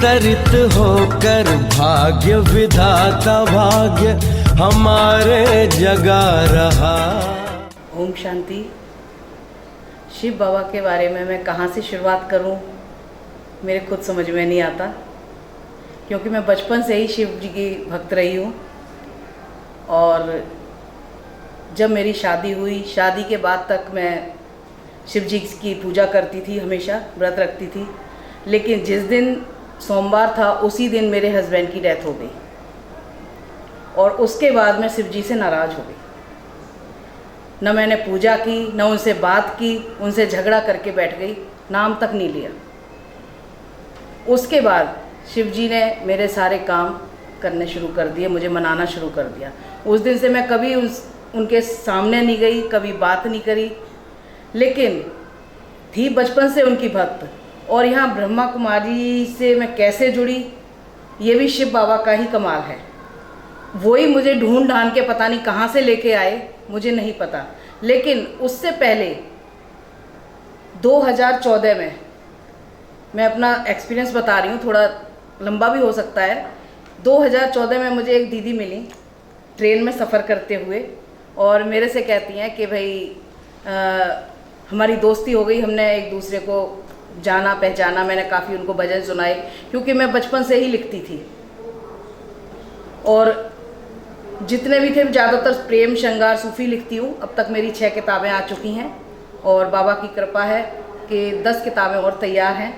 अवतरित होकर भाग्य विधाता भाग्य हमारे जगा रहा। ओम शांति। शिव बाबा के बारे में मैं कहाँ से शुरुआत करूँ, मेरे खुद समझ में नहीं आता, क्योंकि मैं बचपन से ही शिव जी की भक्त रही हूँ। और जब मेरी शादी हुई, शादी के बाद तक मैं शिव जी की पूजा करती थी, हमेशा व्रत रखती थी। लेकिन जिस दिन सोमवार था उसी दिन मेरे हस्बैंड की डेथ हो गई, और उसके बाद मैं शिव जी से नाराज़ हो गई। न मैंने पूजा की, न उनसे बात की, उनसे झगड़ा करके बैठ गई, नाम तक नहीं लिया। उसके बाद शिव जी ने मेरे सारे काम करने शुरू कर दिए, मुझे मनाना शुरू कर दिया। उस दिन से मैं कभी उनके सामने नहीं गई, कभी बात नहीं करी, लेकिन थी बचपन से उनकी भक्त। और यहाँ ब्रह्मा कुमारी से मैं कैसे जुड़ी, ये भी शिव बाबा का ही कमाल है। वही मुझे ढूंढ ढांढ के पता नहीं कहाँ से लेके आए, मुझे नहीं पता। लेकिन उससे पहले 2014 में, मैं अपना एक्सपीरियंस बता रही हूँ, थोड़ा लंबा भी हो सकता है। 2014 में मुझे एक दीदी मिली ट्रेन में सफ़र करते हुए, और मेरे से कहती हैं कि भाई हमारी दोस्ती हो गई, हमने एक दूसरे को जाना पहचाना। मैंने काफ़ी उनको भजन सुनाए, क्योंकि मैं बचपन से ही लिखती थी। और जितने भी थे ज़्यादातर प्रेम, श्रृंगार, सूफ़ी लिखती हूँ। अब तक मेरी 6 किताबें आ चुकी हैं, और बाबा की कृपा है कि 10 किताबें और तैयार हैं।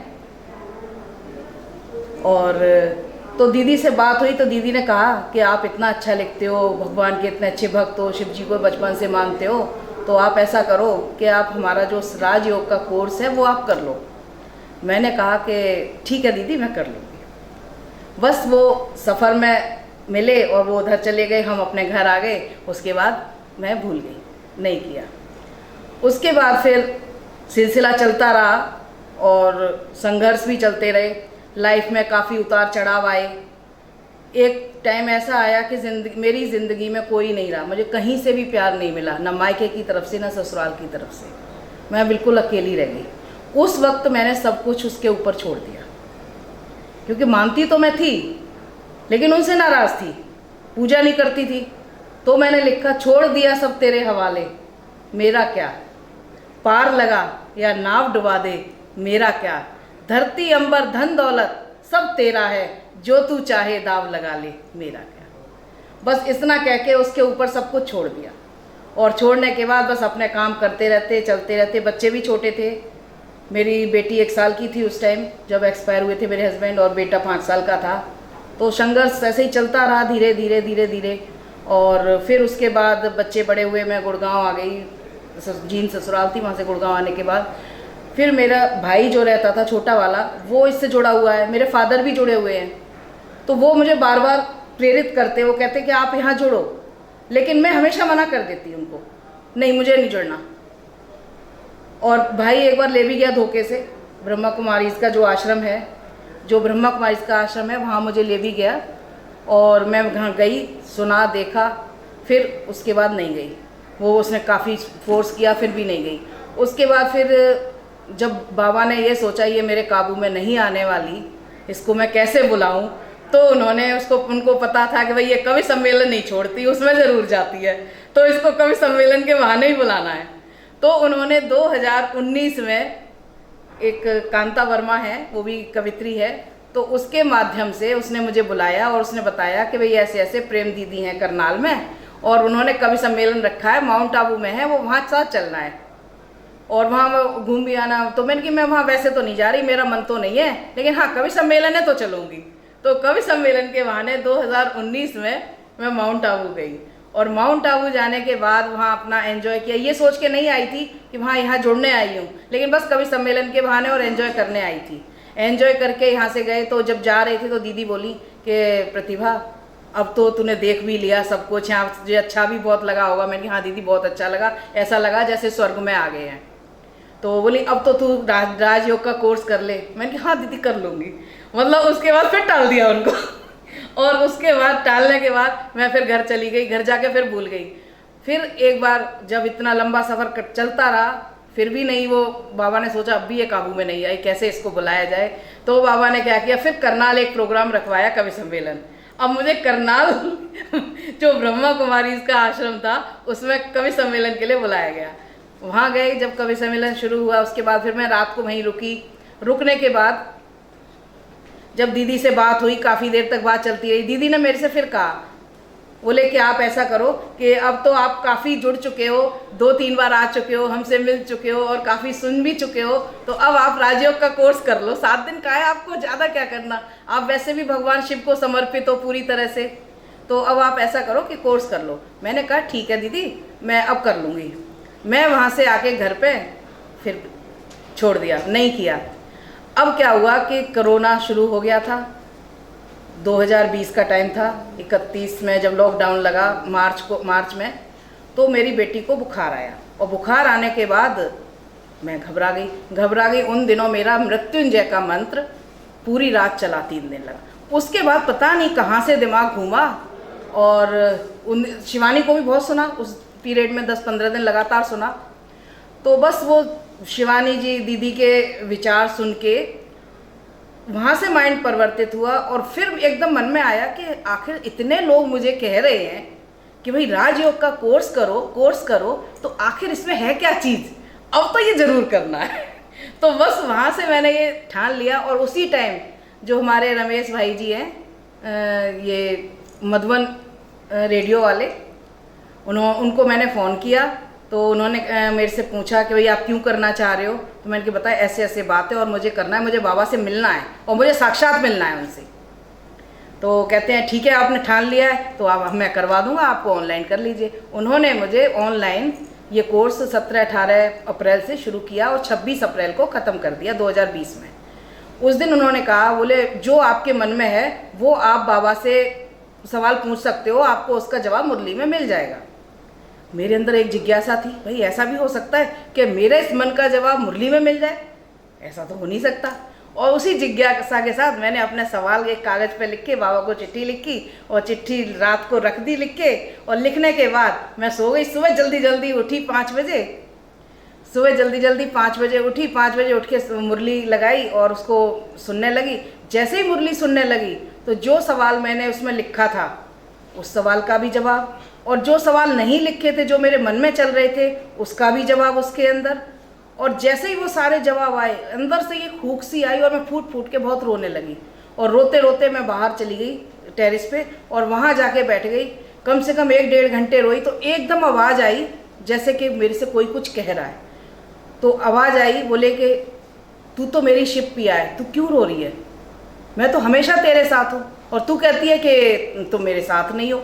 और तो दीदी से बात हुई तो दीदी ने कहा कि आप इतना अच्छा लिखते हो, भगवान के इतने अच्छे भक्त हो, शिव जी को बचपन से मानते हो, तो आप ऐसा करो कि आप हमारा जो राजयोग का कोर्स है वो आप कर लो। मैंने कहा कि ठीक है दीदी, मैं कर लूँगी। बस वो सफ़र में मिले और वो उधर चले गए, हम अपने घर आ गए। उसके बाद मैं भूल गई, नहीं किया। उसके बाद फिर सिलसिला चलता रहा और संघर्ष भी चलते रहे। लाइफ में काफ़ी उतार चढ़ाव आए। एक टाइम ऐसा आया कि मेरी ज़िंदगी में कोई नहीं रहा, मुझे कहीं से भी प्यार नहीं मिला, ना मायके की तरफ से, ना ससुराल की तरफ से। मैं बिल्कुल अकेली रह गई। उस वक्त मैंने सब कुछ उसके ऊपर छोड़ दिया, क्योंकि मानती तो मैं थी, लेकिन उनसे नाराज़ थी, पूजा नहीं करती थी। तो मैंने लिखा, छोड़ दिया सब तेरे हवाले, मेरा क्या, पार लगा या नाव डुबा दे, मेरा क्या, धरती अंबर धन दौलत सब तेरा है, जो तू चाहे दाव लगा ले, मेरा क्या। बस इतना कह के उसके ऊपर सब कुछ छोड़ दिया। और छोड़ने के बाद बस अपने काम करते रहते, चलते रहते। बच्चे भी छोटे थे, मेरी बेटी 1 साल की थी उस टाइम जब एक्सपायर हुए थे मेरे हस्बैंड, और बेटा 5 साल का था। तो संघर्ष ऐसे ही चलता रहा, धीरे धीरे धीरे धीरे। और फिर उसके बाद बच्चे बड़े हुए, मैं गुड़गांव आ गई, जीन ससुराल थी, वहाँ से गुड़गांव आने के बाद फिर मेरा भाई जो रहता था छोटा वाला, वो इससे जुड़ा हुआ है, मेरे फादर भी जुड़े हुए हैं। तो वो मुझे बार बार प्रेरित करते, वो कहते कि आप यहाँ जुड़ो, लेकिन मैं हमेशा मना कर देती उनको, नहीं मुझे नहीं जुड़ना। और भाई एक बार ले भी गया धोखे से, ब्रह्मा कुमारी का जो आश्रम है, जो ब्रह्मा कुमारी का आश्रम है, वहाँ मुझे ले भी गया। और मैं वहाँ गई, सुना, देखा, फिर उसके बाद नहीं गई। वो उसने काफ़ी फोर्स किया, फिर भी नहीं गई। उसके बाद फिर जब बाबा ने ये सोचा ये मेरे काबू में नहीं आने वाली, इसको मैं कैसे बुलाऊं, तो उनको पता था कि भाई ये कवि सम्मेलन नहीं छोड़ती, उसमें ज़रूर जाती है, तो इसको कवि सम्मेलन के बहाने ही बुलाना है। तो उन्होंने 2019 में, एक कांता वर्मा है, वो भी कवित्री है, तो उसके माध्यम से उसने मुझे बुलाया और उसने बताया कि भाई ऐसे ऐसे प्रेम दीदी हैं करनाल में, और उन्होंने कवि सम्मेलन रखा है, माउंट आबू में है, वो वहाँ साथ चलना है और वहाँ घूम भी आना। तो मैंने कि मैं वहाँ वैसे तो नहीं जा रही, मेरा मन तो नहीं है, लेकिन हाँ कवि सम्मेलन है तो चलूँगी। तो कवि सम्मेलन के बहाने 2019 में मैं माउंट आबू गई, और माउंट आबू जाने के बाद वहाँ अपना एंजॉय किया। ये सोच के नहीं आई थी कि वहाँ यहाँ जुड़ने आई हूँ, लेकिन बस कवि सम्मेलन के बहाने और एंजॉय करने आई थी। एंजॉय करके यहाँ से गए, तो जब जा रही थी तो दीदी बोली कि प्रतिभा अब तो तूने देख भी लिया सब कुछ, यहाँ तुझे अच्छा भी बहुत लगा होगा। मैंने कहा हाँ दीदी बहुत अच्छा लगा, ऐसा लगा जैसे स्वर्ग में आ गए हैं। तो बोली अब तो तू राजयोग का कोर्स कर ले। मैंने कहा हाँ दीदी कर लूँगी। मतलब उसके बाद फिर टाल दिया उनको और उसके बाद टालने के बाद मैं फिर घर चली गई। घर जाके फिर भूल गई। फिर एक बार जब इतना लंबा सफ़र चलता रहा, फिर भी नहीं, वो बाबा ने सोचा अब भी ये काबू में नहीं आई, कैसे इसको बुलाया जाए। तो बाबा ने क्या किया, फिर करनाल एक प्रोग्राम रखवाया, कवि सम्मेलन। अब मुझे करनाल जो ब्रह्मा कुमारी का आश्रम था उसमें कवि सम्मेलन के लिए बुलाया गया। वहाँ गए, जब कवि सम्मेलन शुरू हुआ उसके बाद फिर मैं रात को वहीं रुकी। रुकने के बाद जब दीदी से बात हुई, काफ़ी देर तक बात चलती रही। दीदी ने मेरे से फिर कहा, बोले कि आप ऐसा करो कि अब तो आप काफ़ी जुड़ चुके हो, 2-3 बार आ चुके हो, हमसे मिल चुके हो और काफ़ी सुन भी चुके हो, तो अब आप राजयोग का कोर्स कर लो। 7 दिन का है, आपको ज़्यादा क्या करना, आप वैसे भी भगवान शिव को समर्पित हो पूरी तरह से, तो अब आप ऐसा करो कि कोर्स कर लो। मैंने कहा ठीक है दीदी, मैं अब कर लूँगी। मैं वहाँ से आके घर पे फिर छोड़ दिया, नहीं किया। अब क्या हुआ कि कोरोना शुरू हो गया था, 2020 का टाइम था, 31 में जब लॉकडाउन लगा मार्च में, तो मेरी बेटी को बुखार आया। और बुखार आने के बाद मैं घबरा गई। उन दिनों मेरा मृत्युंजय का मंत्र पूरी रात चला, 3 दिन लगा। उसके बाद पता नहीं कहाँ से दिमाग घूमा, और शिवानी को भी बहुत सुना उस पीरियड में, 10-15 दिन लगातार सुना। तो बस वो शिवानी जी दीदी के विचार सुन के वहाँ से माइंड परिवर्तित हुआ, और फिर एकदम मन में आया कि आखिर इतने लोग मुझे कह रहे हैं कि भाई राजयोग का कोर्स करो, तो आखिर इसमें है क्या चीज़, अब तो ये ज़रूर करना है। तो बस वहाँ से मैंने ये ठान लिया। और उसी टाइम जो हमारे रमेश भाई जी हैं, ये मधुबन रेडियो वाले, उनको मैंने फ़ोन किया। तो उन्होंने मेरे से पूछा कि भाई आप क्यों करना चाह रहे हो, तो मैंने कहा बताया ऐसे ऐसे बात है और मुझे करना है, मुझे बाबा से मिलना है और मुझे साक्षात मिलना है उनसे। तो कहते हैं ठीक है, आपने ठान लिया है तो आप मैं करवा दूंगा, आपको ऑनलाइन कर लीजिए। उन्होंने मुझे ऑनलाइन ये कोर्स 17-18 अप्रैल से शुरू किया और 26 अप्रैल को ख़त्म कर दिया 2020 में। उस दिन उन्होंने कहा, बोले जो आपके मन में है वो आप बाबा से सवाल पूछ सकते हो, आपको उसका जवाब मुरली में मिल जाएगा। मेरे अंदर एक जिज्ञासा थी, भाई ऐसा भी हो सकता है कि मेरे इस मन का जवाब मुरली में मिल जाए, ऐसा तो हो नहीं सकता। और उसी जिज्ञासा के साथ मैंने अपने सवाल एक कागज़ पे लिख के बाबा को चिट्ठी लिखी, और चिट्ठी रात को रख दी लिख के। और लिखने के बाद मैं सो गई। सुबह जल्दी उठी 5 बजे, सुबह जल्दी 5 बजे उठी। 5 बजे उठ के मुरली लगाई और उसको सुनने लगी। जैसे ही मुरली सुनने लगी तो जो सवाल मैंने उसमें लिखा था उस सवाल का भी जवाब, और जो सवाल नहीं लिखे थे जो मेरे मन में चल रहे थे उसका भी जवाब उसके अंदर। और जैसे ही वो सारे जवाब आए, अंदर से ये खूक सी आई और मैं फूट के बहुत रोने लगी। और रोते रोते मैं बाहर चली गई टेरेस पे, और वहाँ जाके बैठ गई। कम से कम 1-1.5 घंटे रोई। तो एकदम आवाज़ आई जैसे कि मेरे से कोई कुछ कह रहा है। तो आवाज़ आई, बोले कि तू तो मेरी शिप पिया है, तू क्यों रो रही है, मैं तो हमेशा तेरे साथ हूँ और तू कहती है कि तुम मेरे साथ नहीं हो।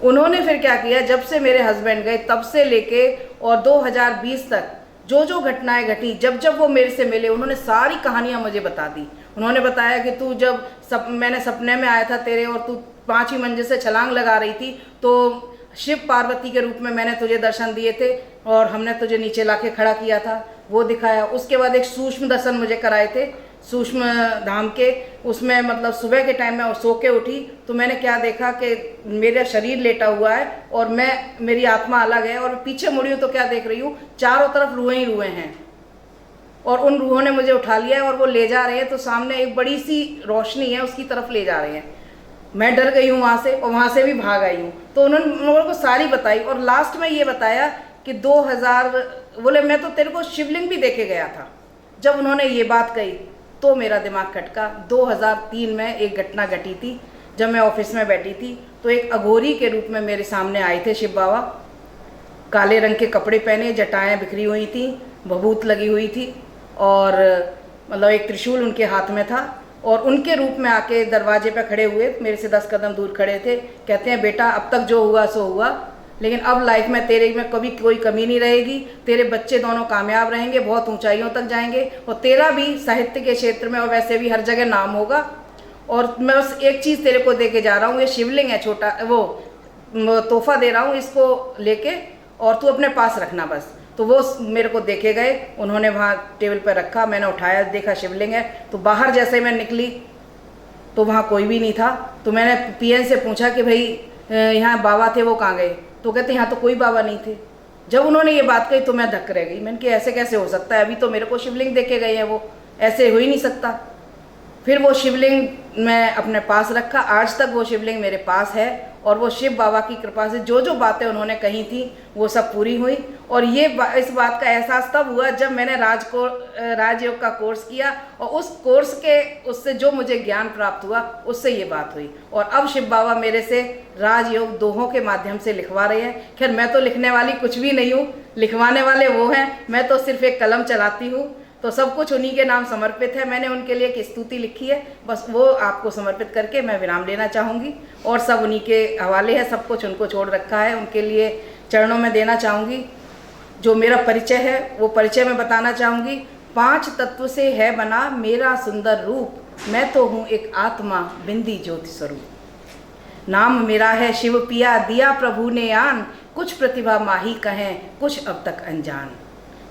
उन्होंने फिर क्या किया, जब से मेरे हस्बैंड गए तब से लेके और 2020 तक जो घटनाएं घटी, जब वो मेरे से मिले, उन्होंने सारी कहानियां मुझे बता दी। उन्होंने बताया कि तू जब मैंने सपने में आया था तेरे, और तू 5वीं मंजिल से छलांग लगा रही थी, तो शिव पार्वती के रूप में मैंने तुझे दर्शन दिए थे और हमने तुझे नीचे लाके खड़ा किया था, वो दिखाया। उसके बाद एक सूक्ष्म दर्शन मुझे कराए थे सूक्ष्म धाम के, उसमें मतलब सुबह के टाइम में सो के उठी तो मैंने क्या देखा कि मेरा शरीर लेटा हुआ है और मेरी आत्मा अलग है, और पीछे मुड़ी हूँ तो क्या देख रही हूँ, चारों तरफ रूहें ही रूहें हैं, और उन रूहों ने मुझे उठा लिया है और वो ले जा रहे हैं। तो सामने एक बड़ी सी रोशनी है, उसकी तरफ ले जा रहे हैं। मैं डर गई हूँ वहाँ से, और वहाँ से भी भाग आई हूँ। तो उन्होंने लोगों को सारी बताई, और लास्ट में ये बताया कि 2000, बोले मैं तो तेरे को शिवलिंग भी देके गया था। जब उन्होंने ये बात कही तो मेरा दिमाग खटका। 2003 में एक घटना घटी थी, जब मैं ऑफिस में बैठी थी तो एक अघोरी के रूप में मेरे सामने आए थे शिव बाबा। काले रंग के कपड़े पहने, जटाएं बिखरी हुई थी, भभूत लगी हुई थी, और मतलब एक त्रिशूल उनके हाथ में था, और उनके रूप में आके दरवाजे पे खड़े हुए, मेरे से 10 कदम दूर खड़े थे। कहते हैं बेटा अब तक जो हुआ सो हुआ, लेकिन अब लाइफ में तेरे में कभी कोई कमी नहीं रहेगी, तेरे बच्चे दोनों कामयाब रहेंगे, बहुत ऊंचाइयों तक जाएंगे, और तेरा भी साहित्य के क्षेत्र में और वैसे भी हर जगह नाम होगा। और मैं बस एक चीज़ तेरे को दे के जा रहा हूँ, ये शिवलिंग है छोटा, वो तोहफा दे रहा हूँ, इसको लेके और तू अपने पास रखना बस। तो वो मेरे को देखे गए, उन्होंने वहाँ टेबल पर रखा, मैंने उठाया, देखा शिवलिंग है। तो बाहर जैसे मैं निकली तो वहाँ कोई भी नहीं था। तो मैंने पीएन से पूछा कि भाई यहाँ बाबा थे वो कहाँ गए, तो कहते यहाँ तो कोई बाबा नहीं थे। जब उन्होंने ये बात कही तो मैं धक्क रह गई। मैंने कि ऐसे कैसे हो सकता है, अभी तो मेरे को शिवलिंग देके गए हैं, वो ऐसे हो ही नहीं सकता। फिर वो शिवलिंग मैं अपने पास रखा, आज तक वो शिवलिंग मेरे पास है और वो शिव बाबा की कृपा से जो जो बातें उन्होंने कही थी वो सब पूरी हुई। और ये इस बात का एहसास तब हुआ जब मैंने राजयोग का कोर्स किया और उस कोर्स के उससे जो मुझे ज्ञान प्राप्त हुआ उससे ये बात हुई। और अब शिव बाबा मेरे से राजयोग दोहों के माध्यम से लिखवा रहे हैं। खैर मैं तो लिखने वाली कुछ भी नहीं हूँ, लिखवाने वाले वो हैं, मैं तो सिर्फ एक कलम चलाती हूँ। तो सब कुछ उन्हीं के नाम समर्पित है। मैंने उनके लिए एक स्तुति लिखी है, बस वो आपको समर्पित करके मैं विराम लेना चाहूँगी। और सब उन्हीं के हवाले है, सब कुछ उनको छोड़ रखा है, उनके लिए चरणों में देना चाहूँगी। जो मेरा परिचय है वो परिचय मैं बताना चाहूँगी। 5 तत्व से है बना मेरा सुंदर रूप, मैं तो हूँ एक आत्मा बिंदी ज्योति स्वरूप। नाम मेरा है शिव पिया दिया प्रभु ने आन, कुछ प्रतिभा माही कहें कुछ अब तक अनजान,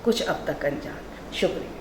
कुछ अब तक अनजान। शुक्रिया।